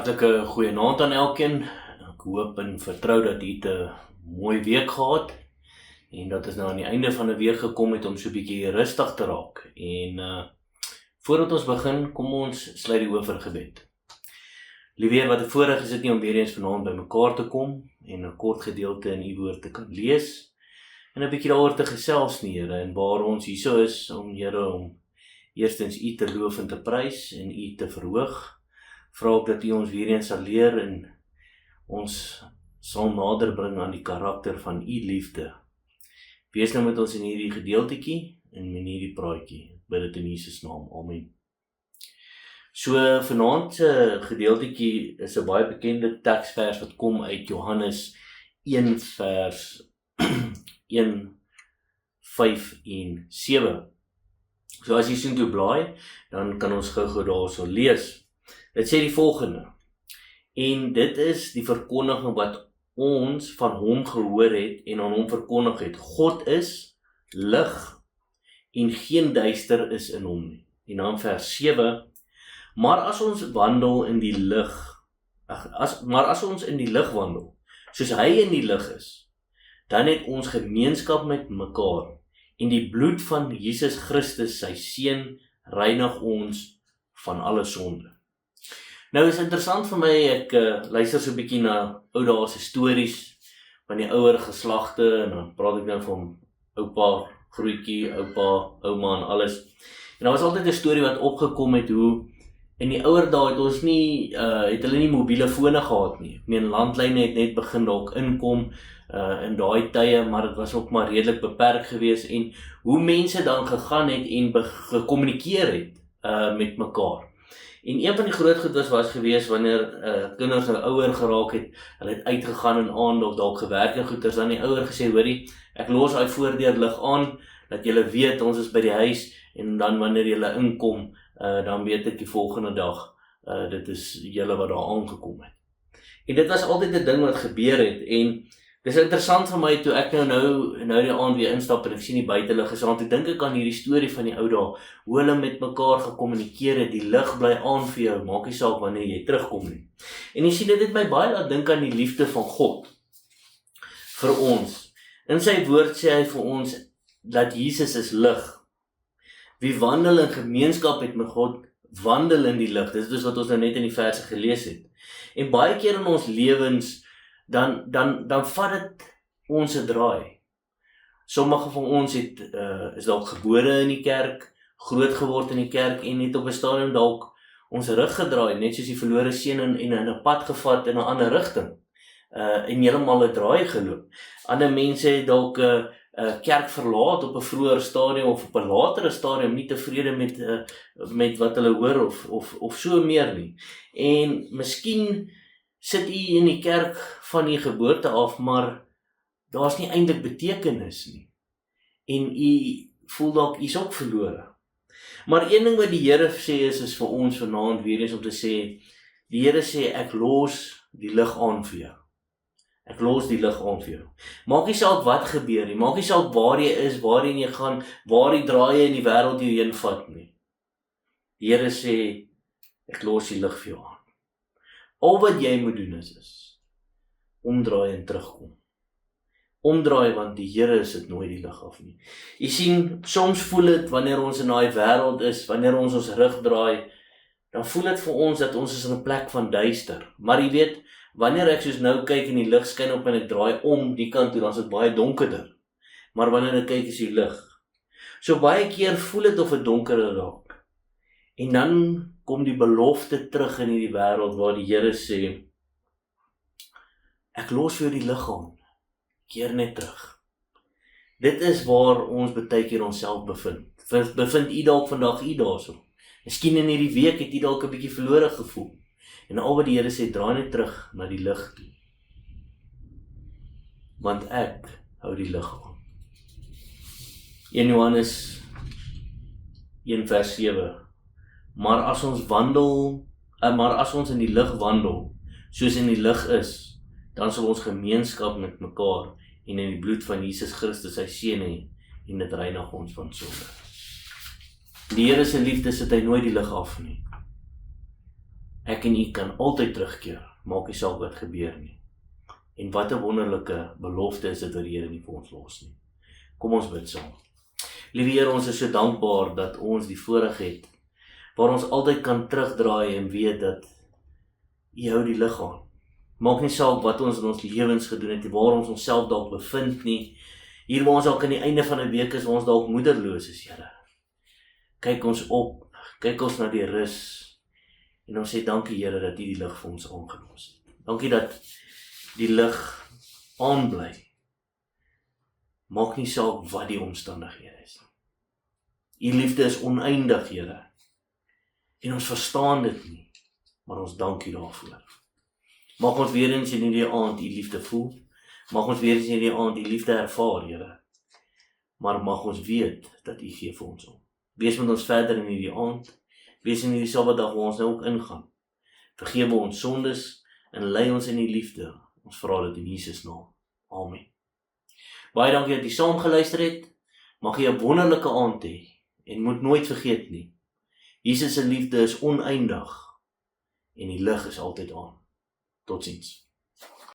Hartlike goeienaand aan elkeen. Ek hoop en vertrou dat jy 'n mooi week gehad en dat ons nou aan die einde van 'n week gekom het om so 'n bietjie rustig te raak. En voordat ons begin, kom ons sluit die oë vir gebed. Liewe, wat 'n voorreg is dit nie om weer eens vanaand by mekaar te kom en 'n kort gedeelte in u woord te kan lees en 'n bietjie daaroor te gesels nie, Here, en waar ons hierso is om, Here, om eerstens u te loof en te prys en u te verhoog. Vra ook dat u ons weer eens sal leer en ons sal nader bring aan die karakter van u liefde. Wees nou met ons in hierdie gedeeltetjie en in hierdie praatjie. Ek bid dit in Jesus naam. Amen. So vanaand se gedeeltetjie is 'n baie bekende teksvers wat kom uit Johannes 1 vers 1, 5 en 7. So as jy sien toe blaai, dan kan ons gou daarso lees. Dit sê die volgende: en dit is die verkondiging wat ons van hom gehoor het en aan hom verkondig het. God is lig en geen duister is in hom nie. En dan vers 7: maar as ons wandel in die lig, as ons in die lig wandel, soos hy in die lig is, dan het ons gemeenskap met mekaar en die bloed van Jesus Christus, sy seun, reinig ons van alle sonde. Nou is interessant vir my, ek luister so 'n bietjie na oudaagse stories van die ouer geslagte, en dan praat ek nou van oupa, grootjie, oupa, ouma en alles. En daar was altyd 'n storie wat opgekom het hoe in die ouer dae het ons nie, het hulle nie mobiele fone gehad nie. Ek meen, landlyne het net begin dalk inkom in daai tye, maar dit was ook maar redelik beperk geweest, en hoe mense dan gegaan het en gekommunikeer het met mekaar. En een van die groot goedes was geweest wanneer kinders nou ouer geraak het, hulle het uitgegaan in aand of dalk gewerk en goeders, dan die ouer gesê, hoorie, ek los daai voordeur lig aan, dat julle weet ons is by die huis, en dan wanneer julle inkom, dan weet ek die volgende dag, dit is julle wat daar aangekom het. En dit was altyd 'n ding wat gebeur het, en dis interessant vir my toe ek nou die aand weer instap en ek sien die buitelig is aan, toe dink ek aan hierdie storie van die ou dae, hoe hulle met mekaar gekommunikeer het, die lig bly aan vir jou, maak nie saak wanneer jy terugkom nie. En jy sien, dit het my baie laat dink aan die liefde van God vir ons. In sy woord sê hy vir ons dat Jesus is lig. Wie wandel in gemeenskap het met God, wandel in die lig. Dit is wat ons nou net in die verse gelees het. En baie keer in ons lewens dan vat dit ons 'n draai. Sommige van ons is dalk gebore in die kerk, groot geword in die kerk en het op 'n stadium dalk ons rug gedraai, net soos die verlore seun en 'n pad gevat in 'n ander rigting. En heeltemal 'n draai geloop. Ander mense het dalk kerk verlaat op 'n vroeër stadium of op 'n latere stadium, nie tevrede met wat hulle hoor of so meer nie. En miskien sit u in die kerk van u geboorte af, maar daar's nie eintlik betekenis nie. En u voel dalk u's ook verlore. Maar een ding wat die Here sê is vir ons vanaand weer eens om te sê, die Here sê, ek los die lig aan vir jou. Ek los die lig aan vir jou. Maak nie saak wat gebeur nie, maak nie saak waar jy is, waarheen jy gaan, waar die draaie in die wêreld jou heen vat nie. Die Here sê, ek los die lig vir jou aan. Al wat jy moet doen is omdraai en terugkom. Omdraai, want die Here sit nooit die lig af nie. Jy sien, soms voel dit wanneer ons in daai wêreld is, wanneer ons rug draai, dan voel dit vir ons dat ons is in 'n plek van duister. Maar jy weet, wanneer ek soos nou kyk en die lig skyn op en ek draai om die kant toe, dan is dit baie donkerder. Maar wanneer ek kyk is die lig. So baie keer voel dit of dit donkerder raak. En dan kom die belofte terug in hierdie wêreld waar die Here sê, ek los vir jou die lig aan. Keer net terug. Dit is waar ons baie keer onsself bevind. Bevind u dalk vandag u daarso. Miskien in hierdie week het u dalk 'n bietjie verlore gevoel. En al wat die Here sê, draai net terug na die lig toe. Want ek hou die lig aan. 1 Johannes 1 vers 7. Maar as ons in die lig wandel, soos in die lig is, dan sal ons gemeenskap met mekaar en in die bloed van Jesus Christus, sy seun hê, en dit reinig ons van sonde. Die Here se liefde sit hy nooit die lig af nie. ek en u kan altyd terugkeer, maak nie saak wat gebeur nie. En wat 'n wonderlike belofte is dit wat die Here nie vir ons los nie. Kom ons bid saam. Liewe Here, ons is so dankbaar dat ons die voorreg het, waar ons altyd kan terugdraai en weet dat U hou die lig aan. Maak nie saak wat ons in ons lewens gedoen het, waar ons onsself dalk bevind nie, hier waar ons dalk aan die einde van 'n week is, waar ons dalk moederloos is, Here. Kyk ons op, kyk ons na die rus, en ons sê dankie Here dat U die lig vir ons aangelos het. Dankie dat die lig aanbly. Maak nie saak wat die omstandighede is. U liefde is oneindig, Here. En ons verstaan dit nie, maar ons dank U daarvoor. Mag ons weer eens in hierdie aand U liefde voel. Mag ons weer eens in hierdie aand U liefde ervaar, Here. Maar mag ons weet dat U gee vir ons om. Wees met ons verder in hierdie aand. Wees in hierdie Sabbatdag waar ons nou ook ingaan. Vergewe ons sondes en lei ons in die liefde. Ons vra dit in Jesus naam. Amen. Baie dankie dat jy saam geluister het. Mag jy 'n wonderlike aand hê en moet nooit vergeet nie. Jesus se liefde is oneindig en die lig is altyd aan. Totsiens.